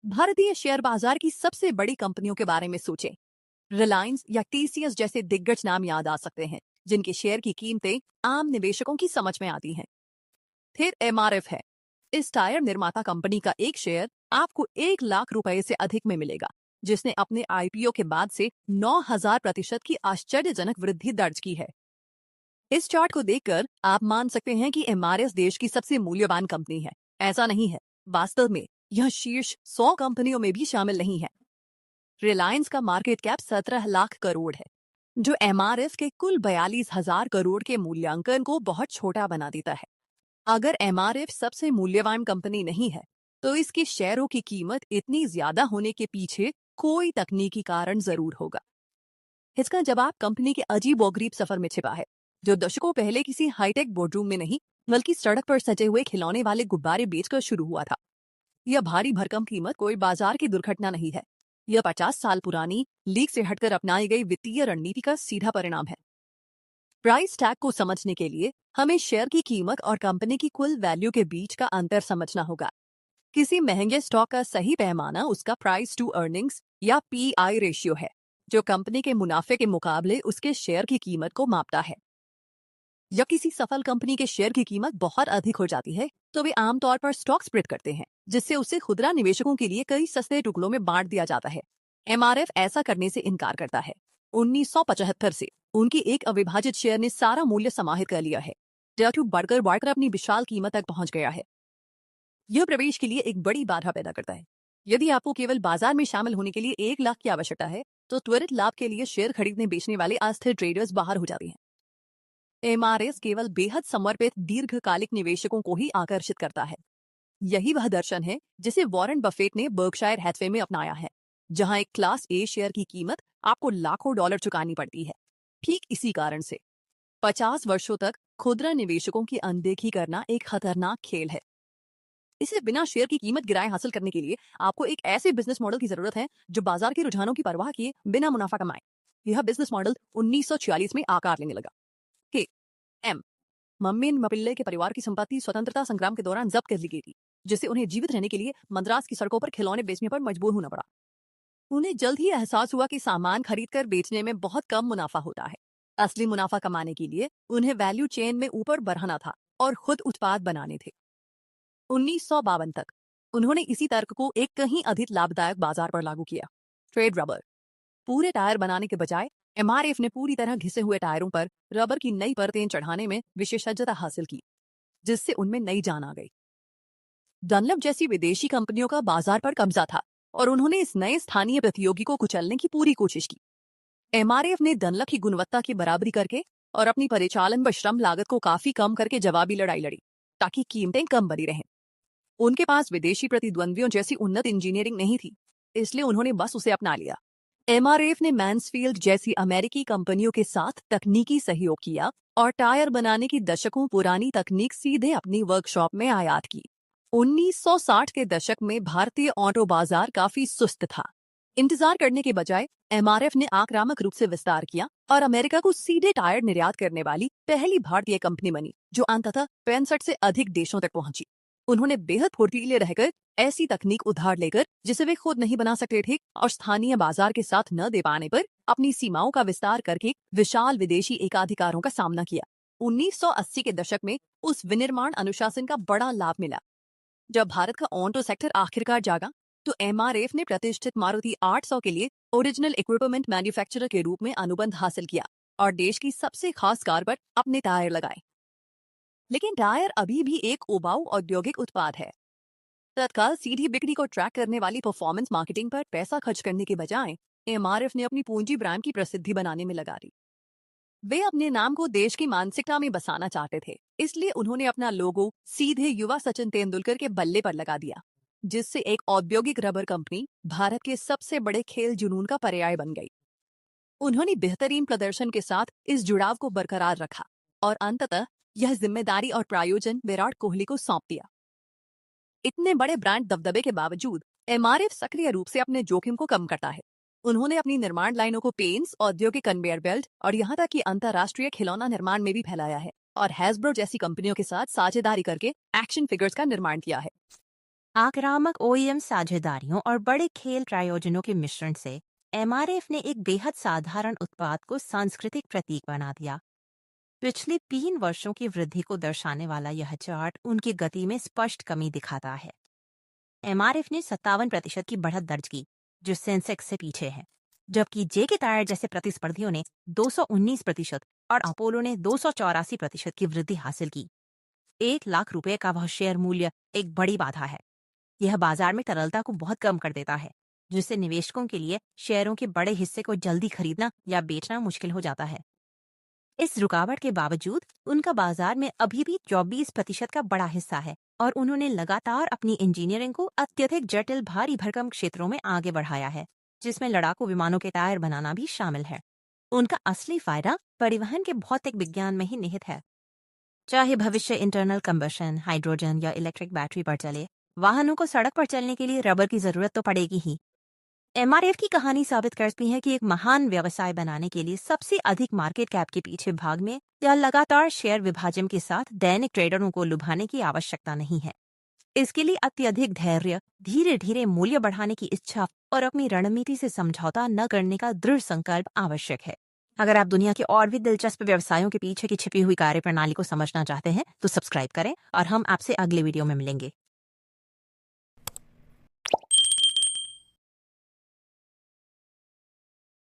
भारतीय शेयर बाजार की सबसे बड़ी कंपनियों के बारे में सोचें। रिलायंस या टीसीएस जैसे दिग्गज नाम याद आ सकते हैं, जिनके शेयर की कीमतें आम निवेशकों की समझ में आती हैं। फिर एमआरएफ है। इस टायर निर्माता कंपनी का एक शेयर आपको 1 लाख रुपए से अधिक में मिलेगा, जिसने अपने आईपीओ के बाद से 9,000% की आश्चर्यजनक वृद्धि दर्ज की है। इस चार्ट को देखकर आप मान सकते हैं कि एमआरएफ देश की सबसे मूल्यवान कंपनी है। ऐसा नहीं है। वास्तव में यह शीर्ष 100 कंपनियों में भी शामिल नहीं है। रिलायंस का मार्केट कैप 17 लाख करोड़ है, जो एमआरएफ के कुल 42,000 करोड़ के मूल्यांकन को बहुत छोटा बना देता है। अगर एमआरएफ सबसे मूल्यवान कंपनी नहीं है, तो इसके शेयरों की कीमत इतनी ज्यादा होने के पीछे कोई तकनीकी कारण जरूर होगा। इसका जवाब कंपनी के अजीबोगरीब सफर में छिपा है, जो दशकों पहले किसी हाईटेक बोर्डरूम में नहीं, बल्कि सड़क पर सजे हुए खिलौने वाले गुब्बारे बेचकर शुरू हुआ था। यह भारी भरकम कीमत कोई बाजार की दुर्घटना नहीं है। यह 50 साल पुरानी लीक से हटकर अपनाई गई वित्तीय रणनीति का सीधा परिणाम है। प्राइस टैग को समझने के लिए हमें शेयर की कीमत और कंपनी की कुल वैल्यू के बीच का अंतर समझना होगा। किसी महंगे स्टॉक का सही पैमाना उसका प्राइस टू अर्निंग्स या पीआई रेशियो है, जो कंपनी के मुनाफे के मुकाबले उसके शेयर की कीमत को मापता है। जब किसी सफल कंपनी के शेयर की कीमत बहुत अधिक हो जाती है, तो वे आमतौर पर स्टॉक स्प्लिट करते हैं, जिससे उसे खुदरा निवेशकों के लिए कई सस्ते टुकड़ों में बांट दिया जाता है। एमआरएफ ऐसा करने से इनकार करता है। 1975 से उनकी एक अविभाजित शेयर ने सारा मूल्य समाहित कर लिया है। डेटू बढ़कर बढ़कर अपनी विशाल कीमत तक पहुंच गया है। यह प्रवेश के लिए एक बड़ी बाधा पैदा करता है। यदि आपको केवल बाजार में शामिल होने के लिए 1 लाख की आवश्यकता है, तो त्वरित लाभ के लिए शेयर खरीदने बेचने वाले अस्थिर ट्रेडर्स बाहर हो जाते हैं। एमआरएस केवल बेहद समर्पित दीर्घकालिक निवेशकों को ही आकर्षित करता है। यही वह दर्शन है जिसे वॉरेन बफेट ने बर्कशायर हैथवे में अपनाया है, जहां एक क्लास ए शेयर की कीमत आपको लाखों डॉलर चुकानी पड़ती है। ठीक इसी कारण से 50 वर्षों तक खुदरा निवेशकों की अनदेखी करना एक खतरनाक खेल है। इसे बिना शेयर की कीमत गिराए हासिल करने के लिए आपको एक ऐसे बिजनेस मॉडल की जरूरत है जो बाजार के रुझानों की परवाह किए बिना मुनाफा कमाए। यह बिजनेस मॉडल 1946 में आकार लेने लगा। के एम मम्मीन मपिल्ले के परिवार की संपत्ति स्वतंत्रता संग्राम के दौरान जब्त कर ली गई थी, जिससे उन्हें जीवित रहने के लिए मद्रास की सड़कों पर खिलौने बेचने पर मजबूर होना पड़ा। उन्हें जल्द ही एहसास हुआ कि सामान खरीदकर बेचने में बहुत कम मुनाफा होता है। असली मुनाफा कमाने के लिए उन्हें वैल्यू चेन में ऊपर बढ़ाना था और खुद उत्पाद बनाने थे। 1952 तक उन्होंने इसी तर्क को एक कहीं अधिक लाभदायक बाजार पर लागू किया। Trade rubber. पूरे टायर बनाने के बजाय एमआरएफ ने पूरी तरह घिसे हुए टायरों पर रबर की नई परतें चढ़ाने में विशेषज्ञता हासिल की, जिससे उनमें नई जान आ गई। डनलप जैसी विदेशी कंपनियों का बाजार पर कब्जा था और उन्होंने इस नए स्थानीय प्रतियोगी को कुचलने की पूरी कोशिश की। एमआरएफ ने डनलप की गुणवत्ता की बराबरी करके और अपनी परिचालन व श्रम लागत को काफी कम करके जवाबी लड़ाई लड़ी, ताकि कीमतें कम बनी रहें। उनके पास विदेशी प्रतिद्वंद्वियों जैसी उन्नत इंजीनियरिंग नहीं थी, इसलिए उन्होंने बस उसे अपना लिया। एमआरएफ ने मैन्सफील्ड जैसी अमेरिकी कंपनियों के साथ तकनीकी सहयोग किया और टायर बनाने की दशकों पुरानी तकनीक सीधे अपनी वर्कशॉप में आयात की। 1960 के दशक में भारतीय ऑटो बाजार काफी सुस्त था। इंतजार करने के बजाय एमआरएफ ने आक्रामक रूप से विस्तार किया और अमेरिका को सीधे टायर निर्यात करने वाली पहली भारतीय कंपनी बनी, जो अंततः 65 से अधिक देशों तक पहुंची। उन्होंने बेहद फुर्तीले रहकर ऐसी तकनीक उधार लेकर जिसे वे खुद नहीं बना सकते थे और स्थानीय बाजार के साथ न दे पाने पर अपनी सीमाओं का विस्तार करके विशाल विदेशी एकाधिकारों का सामना किया। 1980 के दशक में उस विनिर्माण अनुशासन का बड़ा लाभ मिला। जब भारत का ऑटो सेक्टर आखिरकार जागा, तो एमआरएफ ने प्रतिष्ठित मारुति 800 के लिए ओरिजिनल इक्विपमेंट मैन्युफैक्चरर के रूप में अनुबंध हासिल किया और देश की सबसे खास कार पर अपने टायर लगाए। लेकिन टायर अभी भी एक उबाऊ औद्योगिक उत्पाद है। तत्काल सीधी बिक्री को ट्रैक करने वाली परफॉर्मेंस मार्केटिंग पर पैसा खर्च करने के बजाय एमआरएफ ने अपनी पूंजी ब्रांड की प्रसिद्धि बनाने में लगा दी। वे अपने नाम को देश की मानसिकता में बसाना चाहते थे, इसलिए उन्होंने अपना लोगो सीधे युवा सचिन तेंदुलकर के बल्ले पर लगा दिया, जिससे एक औद्योगिक रबर कंपनी भारत के सबसे बड़े खेल जुनून का पर्याय बन गई। उन्होंने बेहतरीन प्रदर्शन के साथ इस जुड़ाव को बरकरार रखा और अंततः यह जिम्मेदारी और प्रायोजन विराट कोहली को सौंप दिया। इतने बड़े ब्रांड दबदबे के बावजूद एमआरएफ सक्रिय रूप से अपने जोखिम को कम करता है। उन्होंने अपनी निर्माण लाइनों को पेंट्स, औद्योगिक कन्वेयर बेल्ट और यहाँ तक कि अंतर्राष्ट्रीय खिलौना निर्माण में भी फैलाया है और हैसब्रो जैसी कंपनियों के साथ साझेदारी करके एक्शन फिगर्स का निर्माण किया है। आक्रामक ओईएम साझेदारियों और बड़े खेल प्रायोजनों के मिश्रण से एमआरएफ ने एक बेहद साधारण उत्पाद को सांस्कृतिक प्रतीक बना दिया। पिछले 3 वर्षों की वृद्धि को दर्शाने वाला यह चार्ट उनकी गति में स्पष्ट कमी दिखाता है। एमआरएफ ने 57% की बढ़त दर्ज की, जो सेंसेक्स से पीछे है, जबकि जेके टायर जैसे प्रतिस्पर्धियों ने 219% और अपोलो ने 284% की वृद्धि हासिल की। 1 लाख रुपए का वह शेयर मूल्य एक बड़ी बाधा है। यह बाजार में तरलता को बहुत कम कर देता है, जिससे निवेशकों के लिए शेयरों के बड़े हिस्से को जल्दी खरीदना या बेचना मुश्किल हो जाता है। इस रुकावट के बावजूद उनका बाजार में अभी भी 24% का बड़ा हिस्सा है और उन्होंने लगातार अपनी इंजीनियरिंग को अत्यधिक जटिल भारी भरकम क्षेत्रों में आगे बढ़ाया है, जिसमें लड़ाकू विमानों के टायर बनाना भी शामिल है। उनका असली फायदा परिवहन के भौतिक विज्ञान में ही निहित है। चाहे भविष्य इंटरनल कंबशन, हाइड्रोजन या इलेक्ट्रिक बैटरी पर चले, वाहनों को सड़क पर चलने के लिए रबर की जरूरत तो पड़ेगी ही। एमआरएफ की कहानी साबित करती है कि एक महान व्यवसाय बनाने के लिए सबसे अधिक मार्केट कैप के पीछे भागने या लगातार शेयर विभाजन के साथ दैनिक ट्रेडरों को लुभाने की आवश्यकता नहीं है। इसके लिए अत्यधिक धैर्य, धीरे धीरे मूल्य बढ़ाने की इच्छा और अपनी रणनीति से समझौता न करने का दृढ़ संकल्प आवश्यक है। अगर आप दुनिया के और भी दिलचस्प व्यवसायों के पीछे की छिपी हुई कार्यप्रणाली को समझना चाहते हैं तो सब्सक्राइब करें और हम आपसे अगले वीडियो में मिलेंगे।